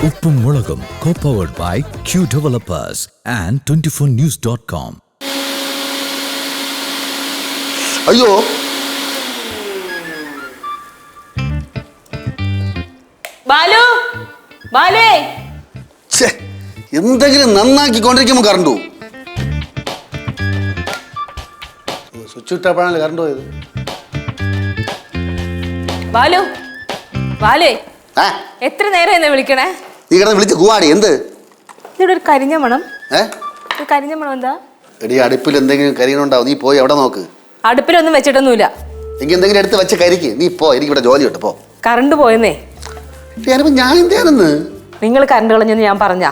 ഉപ്പും മുളകും co-powered by Q Developers and 24news.com. അയ്യോ ബാലു ബാലേ എന്തെങ്കിലും നന്നാക്കിക്കൊണ്ടിരിക്കുമ്പോൾ കറണ്ട് പോകും. സ്വിച്ച് ഇട്ടപ്പോഴാണ് കറണ്ട് പോയത്. ബാലു ബാലേ എത്ര നേരം എന്നെ വിളിക്കണേ? നീ കിടന്ന് വിളിച്ച് കൂവാടി. എന്ത് ഇവിടെ ഒരു കരിഞ്ഞ മണം? കരിഞ്ഞ മണം എന്താ? എടി അടുപ്പിൽ എന്തെങ്കിലും കരിയണുണ്ടാവും. നീ പോയി എവിടെ നോക്ക്. അടുപ്പിലൊന്നും വെച്ചിട്ടൊന്നുമില്ല. എനിക്ക് എന്തെങ്കിലും എടുത്ത് വെച്ച് കരിക്ക്. നീ പോ, എനിക്ക് ഇവിടെ ജോലി ഉണ്ട്. പോ. കറണ്ട് പോയെന്നേ. ഞാൻ എന്താണെന്ന് നിങ്ങൾ കറണ്ട് കളഞ്ഞെന്ന് ഞാൻ പറഞ്ഞാ?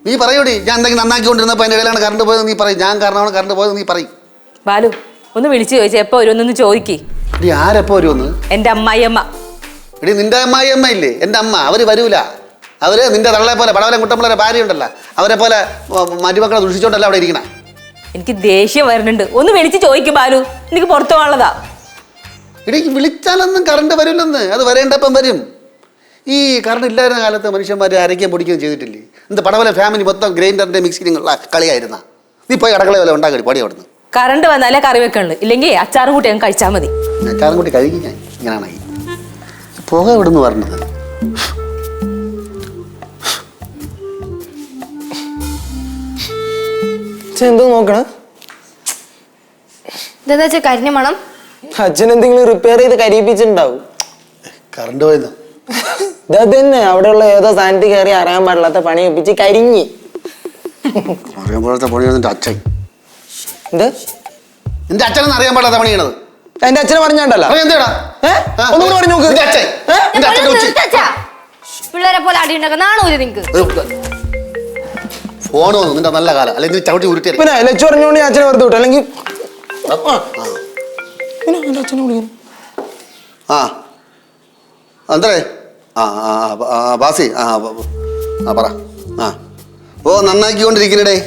നീ പറയൂടി. ഞാൻ എന്തെങ്കിലും നന്നാക്കിക്കൊണ്ടിരുന്നപ്പോൾ അതിൻ്റെ ഇടയിലാണ് കറണ്ട് പോയത്. നീ പറയും ഞാൻ കാരണമാണ് കറണ്ട് പോയത്. നീ പറയും. ബാലു ഒന്ന് വിളിച്ചു ചോദിച്ചാ എപ്പോ വരുമെന്നൊന്ന് ചോദിക്കേ. എടി ആരെപ്പോ വരുമെന്ന്? എൻ്റെ അമ്മായിയമ്മ. എടി നിന്റെ അമ്മായിയമ്മ ഇല്ലേ എൻ്റെ അമ്മ? അവര് വരൂല. അവര് നിന്റെ തള്ളെ പോലെ പടവലം കുട്ടമ്പിളരെ ഭാര്യ ഉണ്ടല്ലോ, അവരെ പോലെ മരുമക്കളെ ദുഷിച്ചോണ്ടല്ല അവിടെ ഇരിക്കണേ. എനിക്ക് ദേഷ്യം വരുന്നുണ്ട്. ഒന്ന് വിളിച്ച് ചോദിക്കും ബാലു, എനിക്ക് പുറത്തു പോകാനുള്ളതാ. എടി വിളിച്ചാലൊന്നും കറണ്ട് വരില്ലെന്ന്. അത് വരേണ്ടപ്പം വരും. ഈ കറണ്ട് ഇല്ലായിരുന്ന കാലത്ത് മനുഷ്യന്മാർ അരയ്ക്കുകയും പൊടിക്കുകയും ചെയ്തിട്ടില്ലേ? എന്ത് പടവല ഫാമിലി മൊത്തം ഗ്രൈൻഡറിൻ്റെ മിക്സിങ്ങുള്ള കളിയായിരുന്ന. നീ പോയി അടക്കള പോലെ ഉണ്ടാക്കി പടി അവിടുന്ന്. കറണ്ട് വന്നാലേ കറി വെക്കണുള്ളൂ, ഇല്ലെങ്കിൽ അച്ചാറും കൂട്ടി അങ്ങ് കഴിച്ചാൽ മതി. അച്ചാറും കൂട്ടി കഴിക്കും ഞാൻ. ഇങ്ങനെയാണെങ്കിൽ പുക ഇവിടുന്ന് പറഞ്ഞത്. എന്തോ നോക്കണം? ഇതെന്താ വെച്ചാൽ കരിഞ്ഞ മണം? അച്ഛൻ എന്തെങ്കിലും റിപ്പയർ ചെയ്ത് കരിയിപ്പിച്ചിട്ടുണ്ടാവും. കറണ്ട് പോയത് ഇത് തന്നെ. അവിടെയുള്ള ഏതോ സാധനത്തിൽ കയറി അറിയാൻ പാടില്ലാത്ത പണി ഒപ്പിച്ച് കരിഞ്ഞി. അറിയാൻ പാടാത്ത പണി നിന്റെ അച്ഛൻ. എന്ത് നിന്റെ അച്ഛനെന്ന് അറിയാൻ പാടാത്ത പണിയാണത്. എന്റെ അച്ഛനെ പറഞ്ഞാണ്ടല്ലോ. ഒന്നുകൂടെ പറഞ്ഞു നോക്ക്. പിള്ളേരെ പോലെ അടി ഉണ്ടാക്കാൻ നാണൂര് നിങ്ങക്ക്. ഫോൺ വന്നു നിന്റെ നല്ല കാലം. അല്ലെങ്കിൽ ചവിട്ടി ഉരുട്ടി. പിന്നെ ലച്ചു പറഞ്ഞോണ്ട് ഞാൻ അച്ഛനെ വെറുതെ വിട്ടു. അല്ലെങ്കിൽ എന്റെ അച്ഛനെ വിളിക്കുന്നു. ആ എന്തേ? ബാസി പറ. ഓ നന്നാക്കിക്കൊണ്ടിരിക്കണേ.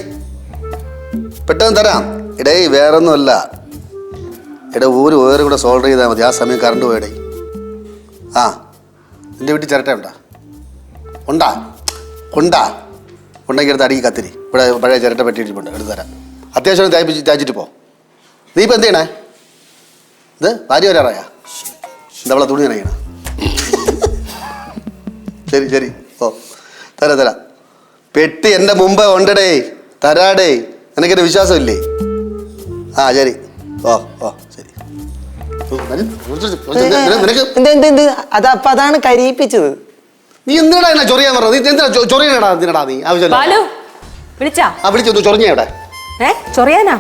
പെട്ടെന്ന് തരാം. ഇടേ വേറൊന്നുമല്ല. എടേ ഒരു ഓയർ കൂടെ സോൾഡർ ചെയ്താൽ മതി. ആ സമയം കറണ്ട് പോയടേ. നിന്റെ വീട്ടിൽ ചിരട്ട ഉണ്ടാ? ഉണ്ടെങ്കിൽ എടുത്ത് അടിക്ക് കത്തിരി. ഇവിടെ പഴയ ചിരട്ട പറ്റിയിട്ടുണ്ട്, എടുത്ത് തരാം. അത്യാവശ്യം തേച്ചിട്ട് പോ. നീ ഇപ്പം എന്ത് ചെയ്യണേ? ഇത് ഭാര്യ വരാറായാ? എന്താ അവളെ തുണി നനയ്ക്കണ? ശരി ഓ തരാം. പെട്ടി എൻ്റെ മുമ്പേ ഉണ്ടടേ, തരാടേ. നിനക്കെൻ്റെ വിശ്വാസമില്ലേ? ശരി. ഓ ശരി. അതാണ് കരിയിപ്പിച്ചത്. നീ എന്തിനാ എന്നെ ചൊറിയാൻ പറഞ്ഞത്? നീ എന്തിനാ ചൊറിയണടാ? എന്തിനാടാ നീ ആവശ്യമില്ല വിളിച്ചു? ചൊറിഞ്ഞേടെ ചൊറിയാനാ?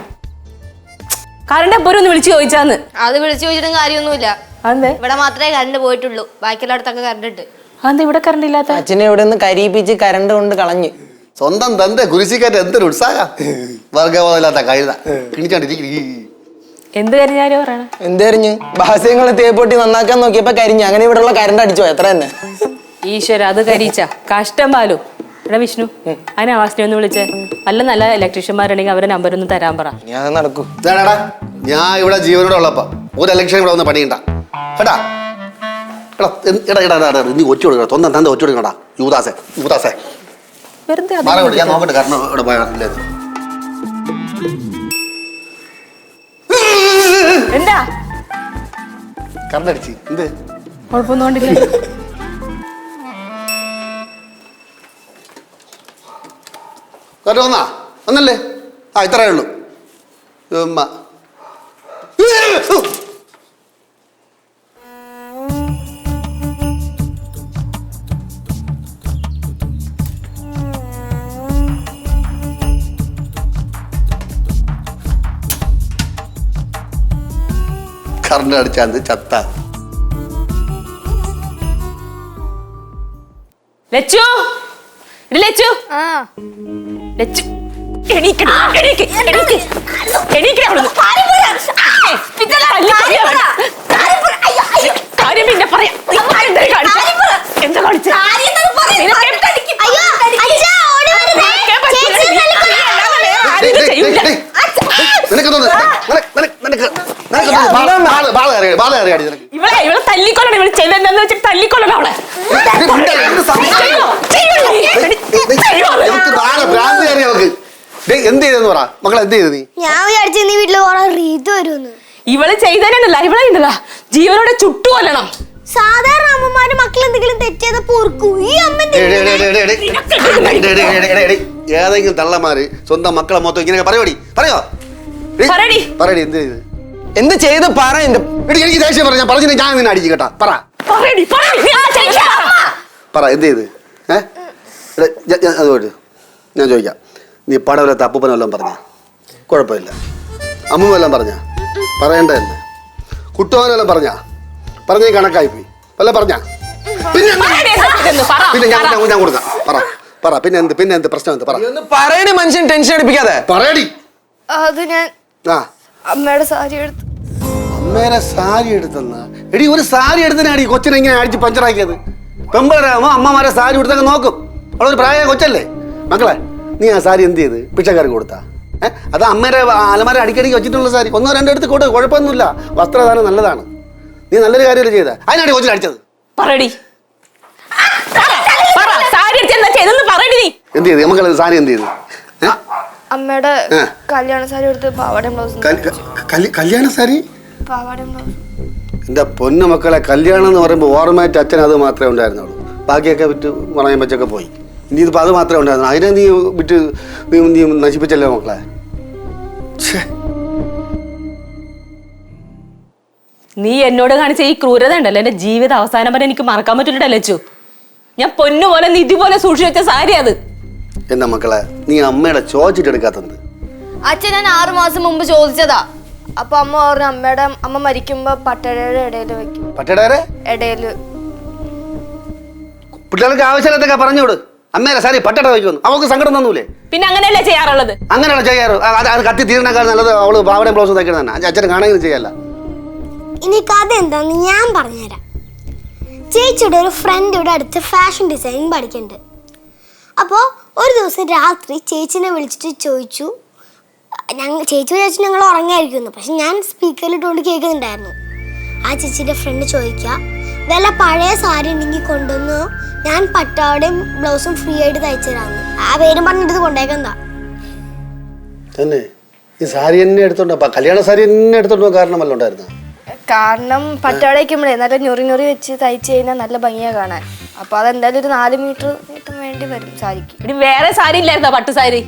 കറണ്ട് എപ്പോഴും ഒന്ന് വിളിച്ചു ചോദിച്ചാന്ന്. അത് വിളിച്ചു ചോദിച്ചിട്ടും കാര്യമൊന്നുമില്ല. ഇവിടെ മാത്രമേ കറണ്ട് പോയിട്ടുള്ളൂ, ബാക്കിയുള്ളടത്തൊക്കെ കറണ്ട് ഉണ്ട്. അതെന്താ ഇവിടെ കറണ്ട് ഇല്ലാത്ത? അച്ഛനെ ഇവിടെ നിന്ന് കരിയിപ്പിച്ച് കറണ്ട് കൊണ്ട് കളഞ്ഞു. സ്വന്തം തന്റെ കുരിശിക്കാറ്റ് എന്തൊരു ഉത്സാഹം. വർഗബോധമില്ലാത്ത കഴുത കിണിച്ചോണ്ടിരിക്കും. എന്ത് കരിഞ്ഞാലും പറയണ? എന്തെറിഞ്ഞ് ബാസ്യങ്ങളെ തേപ്പൊട്ടി നന്നാക്കാൻ നോക്കിയപ്പോ കരിഞ്ഞു. അങ്ങനെ ഇവിടെ ഉള്ള കറണ്ട് അടിച്ചോ? എത്ര തന്നെ. ഈശ്വര, അത് കരിച്ച കഷ്ടം. ബാലു എടാ വിഷ്ണു, അതിനെ ആവാസിനെ ഒന്ന് വിളിച്ചേ. നല്ല ഇലക്ട്രീഷ്യന്മാരുണ്ടെങ്കിൽ അവരുടെ നമ്പർ ഒന്ന് തരാൻ പറ. ഞാൻ നടക്കൂ. ഞാൻ ഇവിടെ ജീവനോടെ ഉള്ളപ്പോ ഒരു ഇലക്ഷൻ ഇവിടെ വന്ന് പണിയണ്ട കേട്ടാ. നീ ഒറ്റ കൊടുക്കണം. സ്വന്തം തന്റെ ഒറ്റ കൊടുക്കണടാ. യൂദാസേ ഞാൻ നോക്കട്ടെ. കാരണം ഇവിടെ പോയാ എന്താ കറണ്ട് അടിച്ച് എന്ത് കുഴപ്പമൊന്നും കൊണ്ടില്ല. ഒന്നല്ലേ? ഇത്രയേ ഉള്ളൂ. കറണ്ട് അടിച്ചാൽ ചത്ത. ലച്ചു പിന്നെ പറയാം. എന്താ കാണിച്ച? ഇവളെ തല്ലിക്കൊല്ലണം. ഇവള് ചെയ്തെന്താന്ന് വെച്ചിട്ട് തല്ലിക്കൊല്ലണം അവളെ. എന്ത് ചെയ്തെന്ന് പറ മക്കളെ, എന്ത് ചെയ്ത് നീ? ഞാൻ വിചാരിച്ചു നീ വീട്ടില് കുറെ റീത്ത് വരുമെന്ന്. ഇവള് ചെയ്തേനല്ല, ഇവളെ ഉണ്ടല്ല ജീവനോടെ ചുട്ടു കൊല്ലണം. സാധാരണ അമ്മമാര് മക്കൾ എന്തെങ്കിലും തെറ്റിയത് പൊറുക്കും. ഈ അമ്മ ഏതെങ്കിലും തള്ളമാര് സ്വന്തം മക്കളെ മൊത്തം ഇങ്ങനെ പറയോടി, പറയോ പറയടി, എന്ത് ചെയ്ത്? എന്ത് ചെയ്ത് പറ. എനിക്ക് ദേഷ്യം പറഞ്ഞ പറഞ്ഞു ഞാൻ നിന്നെ അടിക്കും കേട്ടാ. പറ എന്ത് ചെയ്ത്? അതുകൊണ്ട് ഞാൻ ചോദിക്കാം, നീ പടവലത്തെ അപ്പൂപ്പനെ വല്ലതും പറഞ്ഞ? കുഴപ്പമില്ല. അമ്മ വല്ലതും പറഞ്ഞ? പറയേണ്ടതന്നെ. കുട്ടുവാൻ വല്ലതും പറഞ്ഞ കണക്കായിപ്പോയി വല്ല പറഞ്ഞ? പിന്നെ ഞാൻ കൊടുക്കാം. പറ പിന്നെ എന്ത് പ്രശ്നം എന്ത്? പറ. പറയണ മനുഷ്യൻ ടെൻഷൻ അടിപ്പിക്കാതെ പറയടി. അത് ഞാൻ അമ്മയുടെ സാരി എടുത്തു. അമ്മേരെ സാരി എടുത്തെന്ന? എടി, ഒരു സാരി എടുത്തനാടി കൊച്ചിനെ ഇങ്ങനെ അടിച്ച് പഞ്ചറാക്കിയത്. പെമ്പളരാകുമ്പോ അമ്മമാരെ സാരി എടുത്തൊക്കെ നോക്കും. അവളൊരു പ്രായ കൊച്ചല്ലേ. മക്കളെ, നീ ആ സാരി എന്ത് ചെയ്ത്? പിച്ചക്കാർക്ക് കൊടുത്താ? അത് അമ്മേരെ അലമാര അടിക്കടിക്ക് വെച്ചിട്ടുള്ള സാരി. 1-2 എടുത്ത് കൊടുത്ത് കുഴപ്പമൊന്നുമില്ല. വസ്ത്രദാനം നല്ലതാണ്. നീ നല്ലൊരു കാര്യമല്ലേ ചെയ്ത? അതിനാടി കൊച്ചിനെ അടിച്ചത്? എന്ത് ചെയ്ത്? മക്കളെ സാരി എന്ത് ചെയ്ത്? അമ്മയുടെ കല്യാണ സാരി എടുത്ത് പാവാടയും ബ്ലൗസും. കല്യാണ സാരി? പാവാടയും ബ്ലൗസും. എൻ്റെ പൊന്നു മക്കളെ, കല്യാണം എന്ന് പറയുമ്പോൾ ഓർമ്മയായിട്ട് അച്ഛൻ അത് മാത്രമേ ഉണ്ടായിരുന്നുള്ളൂ. ബാക്കിയൊക്കെ വിറ്റ് പറയാൻ വെച്ചൊക്കെ പോയി. ഇനി ഇതിപ്പോൾ അത് മാത്രമേ ഉണ്ടായിരുന്നു. അതിനെ നീ വിറ്റ് നീ നശിപ്പിച്ചല്ലോ മക്കളെ. നീ എന്നോട് കാണിച്ച ഈ ക്രൂരത ഉണ്ടല്ലോ, എന്റെ ജീവിത അവസാനം വരെ എനിക്ക് മറക്കാൻ പറ്റില്ലല്ലോ അച്ചു. ഞാൻ പൊന്നുപോലെ നിധി പോലെ സൂക്ഷിച്ചു വെച്ച സാരി അത്. എന്താ മക്കളെ, നീ അമ്മയുടെ ചോദിച്ചിട്ടെടുക്കാത്തത്? അച്ഛൻ ഞാൻ 6 മാസം മുമ്പ് ചോദിച്ചതാ. അപ്പൊ അമ്മ പറഞ്ഞു അമ്മ മരിക്കുമ്പോ പട്ടടയുടെ ഇടയില് വെക്കും. പട്ടടയുടെ ഇടയില് പിള്ളേർക്ക് ആവശ്യമില്ലാത്തൊക്കെ പറഞ്ഞോട്. അമ്മേരെ സാരി പട്ടട വയ്ക്കുമെന്ന് അവൾക്ക് സങ്കടം തന്നൂലേ? പിന്നെ അങ്ങനെയല്ലേ ചെയ്യാറുള്ളത്? അങ്ങനെയാണ് ചെയ്യാറ്. അത് കത്തി തീർന്നേക്കാൾ നല്ലത് അവള് പാവടയും ബ്ലൗസും തയ്ക്കണം തന്നെ. അച്ഛനെ കാണാനും ചെയ്യല്ല. ഇനി കഥ എന്താന്ന് ഞാൻ പറഞ്ഞുതരാം. ചേച്ചിയുടെ ഒരു ഫ്രണ്ട് ഇവിടെ അടുത്ത് ഫാഷൻ ഡിസൈനിങ് പഠിക്കുന്നുണ്ട്. അപ്പോൾ ഒരു ദിവസം രാത്രി ചേച്ചിനെ വിളിച്ചിട്ട് ചോദിച്ചു, ചേച്ചി വിചാരിച്ചു ഞങ്ങൾ ഉറങ്ങായിരിക്കുന്നു. പക്ഷെ ഞാൻ സ്പീക്കറിലിട്ടുകൊണ്ട് കേൾക്കുന്നുണ്ടായിരുന്നു. ആ ചേച്ചിയുടെ ഫ്രണ്ട് ചോദിക്കുക, വല്ല പഴയ സാരി ഉണ്ടെങ്കിൽ കൊണ്ടുവന്നു, ഞാൻ പട്ടാവടയും ബ്ലൗസും ഫ്രീ ആയിട്ട് തയ്ച്ചു തരാമെന്ന്. ആ പേരും പറഞ്ഞിട്ട് കൊണ്ടേക്കെന്താ തന്നെ? ഈ സാരി തന്നെ എടുത്തോണ്ടോ? കല്യാണ സാരി തന്നെ എടുത്തോണ്ടോ? കാരണമല്ല ഉണ്ടായിരുന്നു? കാരണം പട്ടാട വയ്ക്കുമ്പോഴേ നല്ല ഞൊറി വെച്ച് തയ്ച്ചു കഴിഞ്ഞാൽ നല്ല ഭംഗിയാ കാണാൻ. അപ്പൊ അതെന്തായാലും ഒരു 4 മീറ്റർ നീട്ടം വേണ്ടി വരും സാരിക്ക്. ഇനി വേറെ സാരി ഇല്ലായിരുന്നോ? പട്ടുസാരി?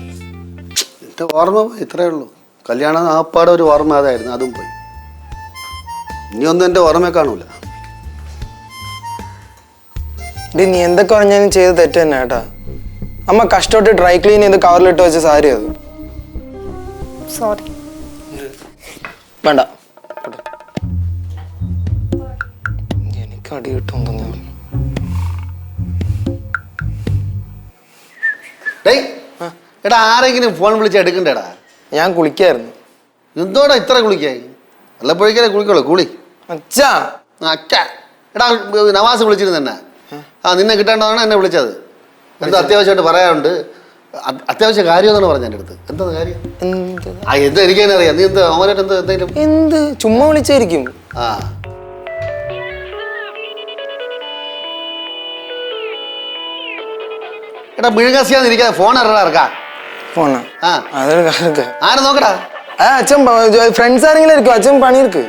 എന്റെ ഓർമ്മ ഇത്രേ ഉള്ളൂ. കല്യാണം ആപ്പാടെ ഒരു ഓർമ്മ അതായിരുന്നു, അതും പോയി. ഇനിയൊന്നും എന്റെ ഓർമ്മ കാണൂല. നീ എന്തൊക്കെ പറഞ്ഞാലും ചെയ്ത് തെറ്റ് തന്നെ കേട്ടാ. അമ്മ കഷ്ടപ്പെട്ട് ഡ്രൈ ക്ലീൻ ചെയ്ത് കവറിലിട്ട് വെച്ച സാരി അത്. സോറി. വേണ്ട, എനിക്ക് അടി കിട്ടും തോന്നുന്നു. എടാ, ആരെങ്കിലും ഫോൺ വിളിച്ച് എടുക്കണ്ടേടാ? ഞാൻ കുളിക്കായിരുന്നു. എന്തോടാ ഇത്ര കുളിക്കായി? വല്ലപ്പോഴേക്കല്ലേ കുളിക്കുള്ളൂ. കുളി. അച്ഛാ എടാ, നവാസ് വിളിച്ചിരുന്നു തന്നെ. നിന്നെ കിട്ടേണ്ടതാണ് എന്നെ വിളിച്ചത്. എന്തോ അത്യാവശ്യമായിട്ട് പറയാറുണ്ട്. അത്യാവശ്യ കാര്യം എന്നാണ് പറഞ്ഞ എൻ്റെ അടുത്ത്. എന്താ കാര്യം? എന്താ എനിക്കറിയാം. നീ എന്താ അവനായിട്ട് എന്തെങ്കിലും എന്ത് ചുമ്മാ വിളിച്ചായിരിക്കും. എടാ, മിഴുകാസിയാന്ന് ഇരിക്കാതെ ഫോൺ ഇറക്കാം. ഫോണാ? അതൊരു കാലത്ത് ആരെ നോക്കടാ. അച്ഛൻ ഫ്രണ്ട്സ് ആരെങ്കിലും ഇരിക്കും. അച്ഛൻ പണിയെടുക്ക്.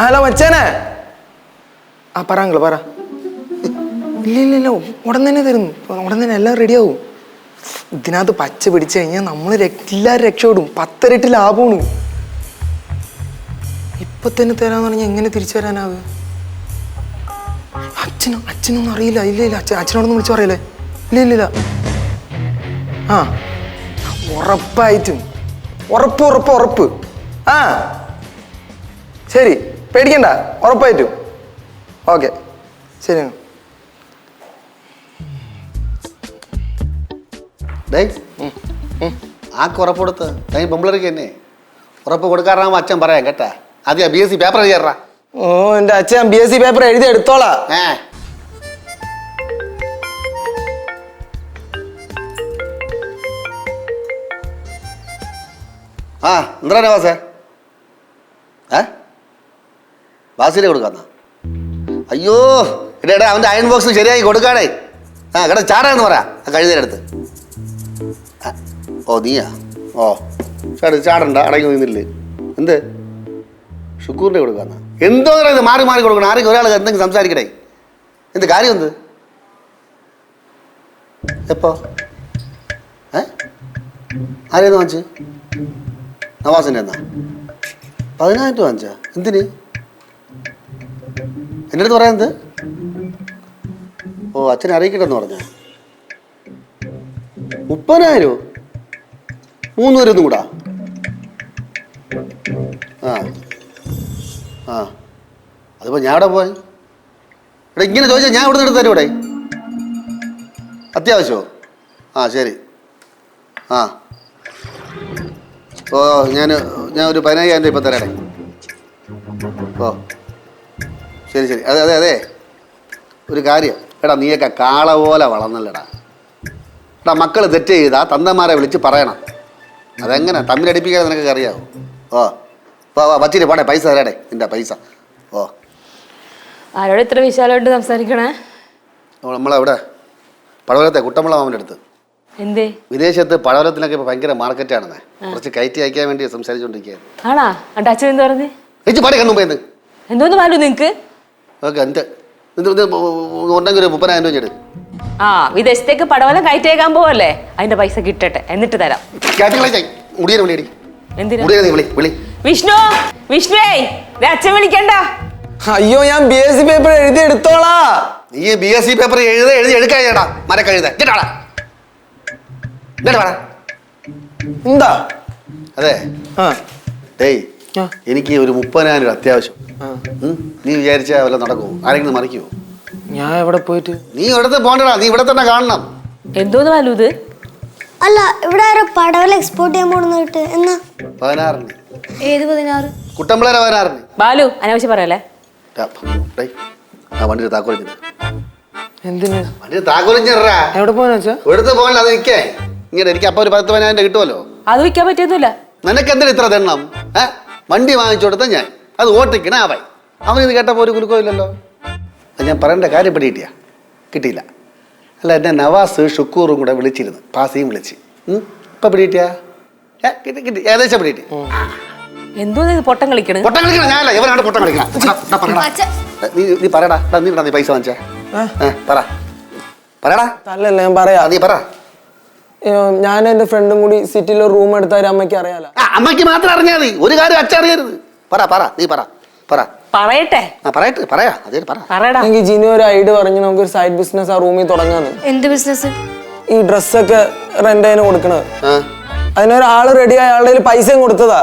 ഹലോ അച്ഛനെ. പറ അങ്കിള് പറ. ഇല്ല ഉടൻ തന്നെ തരുന്നു. ഉടൻ തന്നെ എല്ലാം റെഡിയാവും. ഇതിനകത്ത് പച്ച പിടിച്ചു കഴിഞ്ഞാൽ നമ്മൾ എല്ലാവരും രക്ഷപ്പെടും. 10 ഇരട്ടി ലാഭമാണ്. ഇപ്പൊ തന്നെ തരാന്ന് പറഞ്ഞാൽ എങ്ങനെ തിരിച്ചു വരാനാവുക? അച്ഛനൊന്നും അറിയില്ല. ഇല്ല അച്ഛനോടൊന്നും വിളിച്ചു പറയല്ലേ? ഇല്ല ഉറപ്പായിട്ടും ഉറപ്പ്. ശരി, പേടിക്കണ്ട, ഉറപ്പായിട്ടും. ഓക്കെ, ശരി. ഉറപ്പ് കൊടുത്ത് പെമ്പിളർക്ക് തന്നെ ഉറപ്പ് കൊടുക്കാറാകുമ്പോ അച്ഛൻ പറയാം കേട്ടാ. ആദ്യം BSc പേപ്പർ എഴുതിയാ. എന്റെ അച്ഛൻ BSc പേപ്പർ എഴുതി എടുത്തോളാ. എന്താ വാസേ? വാസിനെ കൊടുക്കാന്ന? അയ്യോ, ഇടേ അവന്റെ അയൺ ബോക്സ് ശരിയായി കൊടുക്കാടേ. ആ കട ചാടാന്ന് പറ കഴുതേരടുത്ത്. ഓ നീയാ? ഓ ചാടണ്ട, അടങ്ങി നിന്നില്ലേ? എന്ത് ഷുക്കൂറിൻ്റെ കൊടുക്കാന്ന? എന്തോ ഇത് മാറി മാറി കൊടുക്കണം. ആരെങ്കിലും ഒരാൾ എന്തെങ്കിലും സംസാരിക്കണേ. എന്ത് കാര്യം? എന്ത് എപ്പോ? ആരെയെന്ന് വാങ്ങിച്ച്? നവാസിൻ്റെ എന്നാ 10,000 രൂപ വാങ്ങിച്ചാ? എന്തിന്? എൻ്റെ അടുത്ത് പറയാൻ എന്ത്? ഓ അച്ഛനെ അറിയിക്കട്ടെന്ന് പറഞ്ഞ 30,000 3 പേരൊന്നും കൂടാ? ആ ആ അതിപ്പോൾ ഞാൻ ഇവിടെ പോയി ഇവിടെ ഇങ്ങനെ ചോദിച്ചാൽ ഞാൻ ഇവിടെ നിന്ന് എടുത്ത് തരും ഇവിടെ. അത്യാവശ്യമോ? ആ ശരി. ആ ഓ ഞാൻ ഒരു 15,000 രൂപ ഇപ്പം തരാടേ. ഓ ശരി ശരി. അതെ അതെ അതെ ഒരു കാര്യം എടാ, നീയൊക്കെ കാള പോലെ വളർന്നല്ലടാ. എടാ മക്കൾ തെറ്റ് ചെയ്താൽ തന്തന്മാരെ വിളിച്ച് പറയണം. അതെങ്ങനെ തമ്മിലടിപ്പിക്കാതെ നിനക്കൊക്കെ അറിയാവോ? ഓ വാ വാ വച്ചിട്ട് പോണേ, പൈസ തരാടേ നിൻ്റെ പൈസ. ഓ ആരോട് ഇത്ര വിശാലമായിട്ട് സംസാരിക്കണേ? നമ്മളെവിടെ? പടവലത്തെ കുട്ടമ്പള മാമൻ്റെ അടുത്ത്. എന്തേ? വിദേശത്ത് പടവലത്തിനൊക്കെ ഇപ്പോൾ ഭയങ്കര മാർക്കറ്റാണെന്നേ. കുറച്ച് കയറ്റി അയക്കാൻ വേണ്ടി സംസാരിച്ചുകൊണ്ടിരിക്കുകയാണ്. ആണാ? എൻ്റെ അച്ഛൻ എന്ത് പറഞ്ഞു? ചേച്ചി പാടെ കണ്ണുമ്പേന്ന് എന്തോന്ന് പാലു നിങ്ങക്ക്? ഓക്കെ എന്ത് ഉണ്ടെങ്കിൽ ഒരു 30,000 രൂപ എടുക്കും. ആ വിദേശത്തേക്ക് പടവലം കയറ്റേക്കാൻ പോവല്ലേ? അതിന്റെ പൈസ കിട്ടട്ടെ എന്നിട്ട് തരാം. മുടിയനെ വിളി. എന്തിനാ? മുടിയനെ വിളി വിളി. വിഷ്ണു വിഷ്ണുവേ അച്ഛൻ വിളിക്കണ്ട. അയ്യോ ഞാൻ BSc പേപ്പർ എഴുതി എടുത്തോളാ. നീ BSc പേപ്പർ എഴുതി എടുക്കാ മരക്കഴുത. എന്താ? അതെ ഡേയ് എനിക്ക് ഒരു 30,000 രൂപ അത്യാവശ്യം. നീ വിചാരിച്ചാൽ വല്ല നടക്കുമോ? ആരെങ്കിലും മറിക്കുമോ? ഞാൻ എവിടെ പോയിട്ട്? നീ ഇവിടത്തെ പോകണ്ടടാ, നീ ഇവിടെ തന്നെ കാണണം. എന്തോന്ന് പാലു ഇത്? അല്ല ഇവിടെ ആരോ പടവല എക്സ്പോർട്ട് ചെയ്യാൻ പോണെന്ന് കേട്ട്. എന്നാ 16-ന്? ഏത് 16? കുട്ടമ്പളര 16-ന്. ബാലു അനാവശ്യം പറയല്ലേ? ആ വണ്ടിയുടെ താക്കോലിഞ്ഞത്. എന്തിന്? വണ്ടിയുടെ താക്കോലിഞ്ഞറാ. എവിടെ പോകാന്ന് വെച്ചാ? ഇവിടുത്തെ പോകണ്ട, അത് നിൽക്കേ ഇങ്ങനെ. എനിക്ക് അപ്പോൾ ഒരു 10,000 കിട്ടുമല്ലോ. അത് വിൽക്കാൻ പറ്റിയൊന്നുമില്ല. നിനക്ക് എന്തിനാ ഇത്ര തെണ്ണം? വണ്ടി വാങ്ങിച്ചു കൊടുത്ത ഞാൻ അത് ഓട്ടിക്കണ അവൻ. അവനിത് കേട്ടപ്പോൾ ഒരു കുലുക്കോ ഇല്ലല്ലോ. അത് ഞാൻ പറയേണ്ട കാര്യം പിടിയിട്ടിയാ കിട്ടിയില്ല. അല്ല എന്നെ നവാസ് ഷുക്കൂറും കൂടെ വിളിച്ചിരുന്നു, പാസിയും വിളിച്ച്. ഇപ്പം പിടിയിട്ടിയാ? കിട്ടി കിട്ടി, ഏകദേശം പിടിയിട്ടി. എന്തോ പൊട്ടം കളിക്കണേ? പൊട്ടം കളിക്കണം ഞാനല്ല, എവരാണ് പൊട്ടം കളിക്കണം. നീ പറയടാ, നീ പൈസ വാങ്ങിച്ചാ? പറയടാ. തല്ലല്ല ഞാൻ പറയാ. നീ പറ. ഞാൻ എന്റെ ഫ്രണ്ടും കൂടി സിറ്റിയിൽ റൂം എടുത്താൽ അമ്മയ്ക്ക് അറിയാലോ. അമ്മയ്ക്ക് മാത്രം അറിഞ്ഞാൽ മതി, ഒരു കാര്യം അച്ഛൻ അറിയരുത്. പറ നീ പറ. പറയട്ടെ? പറയട്ടെ, പറയാ. അതേ പറ. എനിക്ക് ജിനു ഒരു ഐഡിയ പറഞ്ഞു, നമുക്കൊരു സൈഡ് ബിസിനസ് ആ റൂമിൽ തുടങ്ങാന്ന്. എന്ത് ബിസിനസ്? ഈ ഡ്രസ്സൊക്കെ റെന്റിന് കൊടുക്കണത്. അതിനൊരാള് റെഡി ആയ ആളുടെ കയ്യിൽ പൈസയും കൊടുത്തതാ.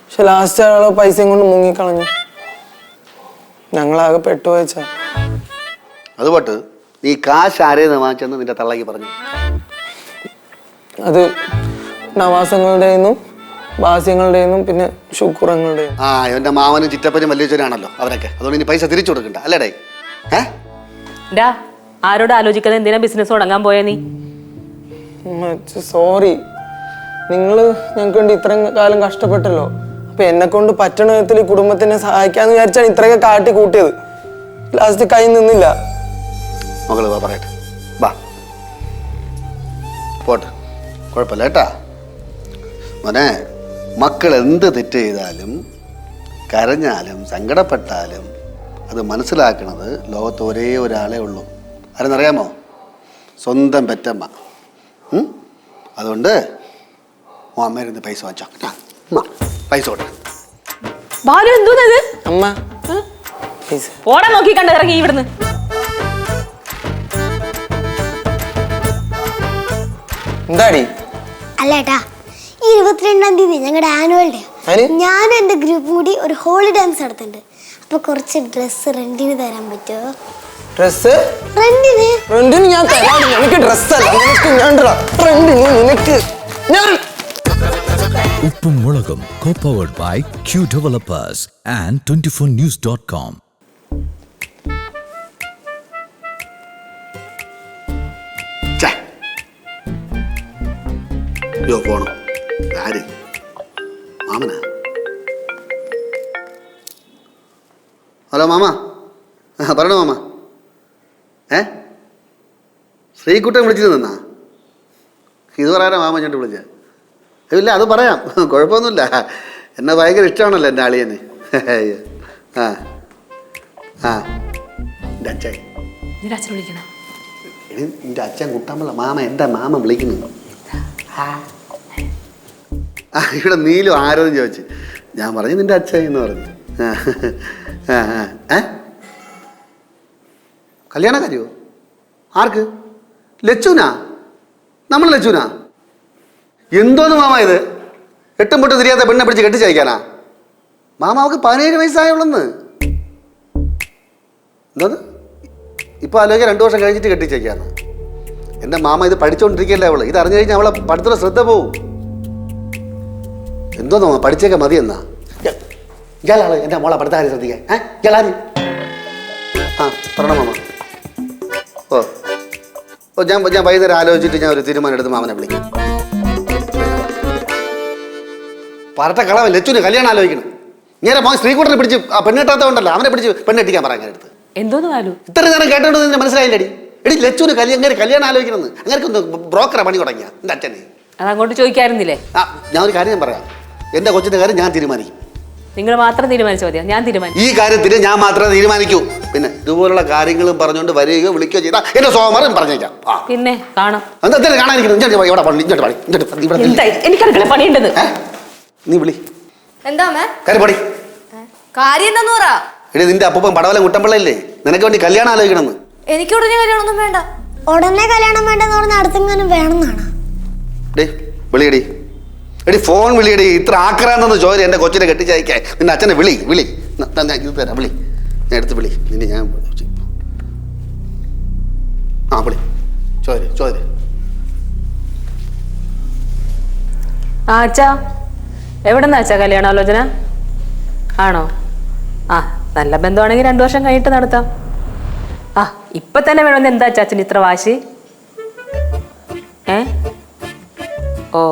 പക്ഷെ ലാസ്റ്റ് ആള് പൈസയും കൊണ്ട് മുങ്ങിക്കളഞ്ഞു. ഞങ്ങളാകെ പെട്ടുപോയച്ചാ. അതുപോട്ട് നീ കാശ് ആരെയെന്ന് വാങ്ങിച്ചെന്ന് നിന്റെ തള്ളക്ക് പറഞ്ഞു? അത് നവാസങ്ങളുടെയും ബാസ്യങ്ങളുടെയും പിന്നെ ശുക്രങ്ങളുടെയും. എന്റെ മാമനും ചിറ്റപ്പനും വലിയച്ഛനാണല്ലോ അവരൊക്കെ. അതുകൊണ്ട് ഇനി പൈസ തിരിച്ചു കൊടുക്കണ്ട അല്ലേടേ? ആരോട് ആലോചിക്കാതെ എന്തിനാ ബിസിനസ് തുടങ്ങാൻ പോയാ നീ? സോറി, നിങ്ങള് ഞങ്ങൾക്ക് വേണ്ടി ഇത്രയും കാലം കഷ്ടപ്പെട്ടല്ലോ. അപ്പൊ എന്നെ കൊണ്ട് പറ്റണ വിധത്തിൽ ഈ കുടുംബത്തിനെ സഹായിക്കാന്ന് വിചാരിച്ചാണ് ഇത്രയൊക്കെ കാട്ടി കൂട്ടിയത്. ലാസ്റ്റ് കൈ നിന്നില്ല. മകള് വാ പറയട്ടെ, വാ പോട്ടെ, കുഴപ്പമില്ല കേട്ടാ മോനെ. മക്കൾ എന്ത് തെറ്റ് ചെയ്താലും കരഞ്ഞാലും സങ്കടപ്പെട്ടാലും അത് മനസ്സിലാക്കണത് ലോകത്ത് ഒരേ ഒരാളേ ഉള്ളൂ. ആരെന്നറിയാമോ? സ്വന്തം പെറ്റമ്മ. അതുകൊണ്ട് അമ്മേരുന്ന് പൈസ വാങ്ങിച്ചോ കേട്ടാ. പൈസ കൊടു. ബാലു എന്തോന്നത്? അമ്മ ഓടാൻ നോക്കി കണ്ട് ഇറങ്ങി ഇവിടുന്ന്. എന്താടി? അല്ലേട്ടാ, ഈ 22-ാം തീയതി ഞങ്ങളുടെ ആനുവൽ ഡേ. ഞാനും എൻ്റെ ഗ്രൂപ്പും കൂടി ഒരു ഹോളി ഡാൻസ് നടത്തുന്നുണ്ട്. അപ്പൊ കുറച്ച് ഡ്രസ്സ് റെന്റിന് തരാൻ പറ്റുമോ? ഡ്രസ്സ് റെന്റിന് ഞാൻ തരാം. നിനക്ക് ഡ്രസ്സല്ല, നിനക്ക് ഞാൻ റെന്റിന് നിനക്ക് ഞാൻ. ഉപ്പും മുളകും co-powered by Q Developers and 24news.com. പോണം. ആര്? മാമനാ? ഹലോ മാമ, പറയണോ മാമ? ശ്രീകുട്ടൻ വിളിച്ചു നിന്നാ ഇത് പറയാനാ മാമ ഞാൻ വിളിച്ച ഇല്ല അത് പറയാം കുഴപ്പമൊന്നുമില്ല എന്നെ ഭയങ്കര ഇഷ്ടമാണല്ലോ എൻ്റെ അളിയന് ആ ആ എൻ്റെ അച്ഛൻ നിന്റെ അച്ഛൻ വിളിക്കണം. എടി എൻ്റെ അച്ഛൻ കുട്ടാമ്പള്ള മാമ എൻ്റെ മാമ വിളിക്കുന്നു. ആ ഇവിടെ നീലും ആരോന്ന് ചോദിച്ചു. ഞാൻ പറഞ്ഞു നിൻ്റെ അച്ഛൻ എന്ന് പറഞ്ഞു. കല്യാണ കാര്യമോ? ആർക്ക്? ലച്ചുനാ? നമ്മൾ ലച്ചുനാ? എന്തോന്ന് മാമ ഇത്? എട്ടും പൊട്ടും തിരിയാത്ത പെണ്ണെ പിടിച്ച് കെട്ടിച്ചയക്കാനാ? മാമ അവൾക്ക് 17 വയസ്സായുള്ളെന്ന്. എന്തോന്ന് ഇപ്പോൾ ആലോചിക്കാൻ 2 വർഷം കഴിഞ്ഞിട്ട് കെട്ടിച്ചേക്കാന്ന്. എൻ്റെ മാമ ഇത് പഠിച്ചുകൊണ്ടിരിക്കുകയല്ലേ അവള്. ഇത് അറിഞ്ഞു കഴിഞ്ഞാൽ അവളെ പഠിത്തത്തിലെ ശ്രദ്ധ പോവും. എന്തോന്നോ പഠിച്ചേക്കാൻ മതി എന്നാ? ഇയാളാള് എൻ്റെ മോളെ പഠിത്തകാര്യം ശ്രദ്ധിക്കാൻ. ഇയാളാര്? ആ പറഞ്ഞോ മാമ. ഓ ഓ ഞാൻ വൈകുന്നേരം ആലോചിച്ചിട്ട് ഞാൻ ഒരു തീരുമാനം എടുത്ത് മാമനെ വിളിക്കാം. പറട്ട കളവ ലച്ചുന് കല്യാണം ആലോചിക്കണം. നേരെ മോൻ ശ്രീകുട്ടനെ പിടിച്ച് ആ പെണ്ണെട്ടാത്തതുണ്ടല്ലോ അവനെ പിടിച്ച് പെണ്ണെട്ടിക്കാൻ പറയാൻ എടുത്ത്. എന്തോന്ന് ബാലു? ഇത്ര നേരം കേട്ടോണ്ട് നിന്നെ മനസ്സിലായില്ലടി. എടി ലച്ചുന് കല്യാണം ആലോചിക്കണമെന്ന് അങ്ങനെ ഒന്ന് ബ്രോക്കറെ പണി തുടങ്ങിയ എൻ്റെ അച്ഛനെ. അതങ്ങോട്ട് ചോദിക്കാറുന്നില്ലേ? ആ ഞാൻ ഒരു കാര്യം പറയാം. എൻ്റെ കൊച്ചിൻ്റെ കാര്യം ഞാൻ തീരുമാനിക്കും. നിങ്ങൾ മാത്രം തീരുമാനിച്ചാൽ മതിയോ? ഞാൻ തീരുമാനിക്കും. ഈ കാര്യത്തിൽ ഞാൻ മാത്രമേ തീരുമാനിക്കൂ. പിന്നെ ഇതുപോലുള്ള കാര്യങ്ങളും പറഞ്ഞുകൊണ്ട് വരികയോ വിളിക്കുകയോ ചെയ്താൽ എന്റെ സോമറും പറഞ്ഞേക്കാം. പിന്നെ കാണാം. എന്താ കാണാനിരിക്കുന്നു? എനിക്കടുക്കള പണിയുണ്ടെന്ന്. നീ വിളി. എന്താ കാര്യം പടി. കാര്യം എന്താന്ന് പറ. എടി നിന്റെ അപ്പൂപ്പൻ പടവലം കുട്ടമ്പിള്ളയില്ലേ നിനക്ക് വേണ്ടി കല്യാണം ആലോചിക്കണമെന്ന്. എനിക്ക് ഉടനെ കല്യാണമൊന്നും വേണ്ട. ഉടനെ കല്യാണം വേണ്ടെന്ന് പറഞ്ഞാൽ അടുത്തെങ്ങാനും വേണമെന്നാണ്. ഡേ വിളിയടി. എടി ഫോൺ വിളിയടി. ഇത്ര ആക്രാന്തെന്ന് ചോദിച്ചു എൻ്റെ കൊച്ചിനെ കെട്ടിച്ചയക്കാൻ. നിന്റെ അച്ഛനെ വിളി വിളി. ഇത് തരാം വിളി. ഞാൻ എടുത്ത് വിളി. നിന്നെ ഞാൻ ആ വിളി. ചോദ്യം ആ അച്ഛാ എവിടെന്നാ അച്ഛാ കല്യാണാലോചന? ആണോ? ആ നല്ല ബന്ധമാണെങ്കിൽ 2 വർഷം കഴിഞ്ഞിട്ട് നടത്താം. ആ ഇപ്പൊ തന്നെ വേണമെന്ന് എന്താ അച്ഛന് ഇത്ര വാശി? ഓ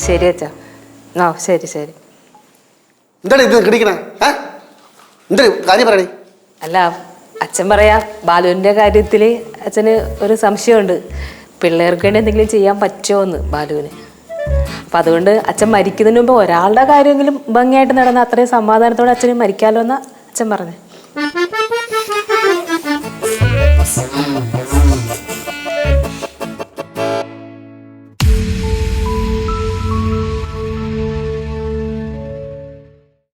ശരി അച്ഛാ. ആ ശരി ശരി. എന്താണ് ഇത് കിടിക്കണേ? എന്താ കാര്യം പറയണേ? അല്ല അച്ഛൻ പറയാ ബാലുവിൻ്റെ കാര്യത്തിൽ അച്ഛന് ഒരു സംശയമുണ്ട്. പിള്ളേർക്ക് വേണ്ടി എന്തെങ്കിലും ചെയ്യാൻ പറ്റുമോ എന്ന് ബാലുവിന്. അപ്പം അതുകൊണ്ട് അച്ഛൻ മരിക്കുന്നതിന് മുമ്പ് ഒരാളുടെ കാര്യമെങ്കിലും ഭംഗിയായിട്ട് നടന്ന അത്രയും സമാധാനത്തോടെ അച്ഛന് മരിക്കാമല്ലോ എന്നാ അച്ഛൻ പറഞ്ഞത്.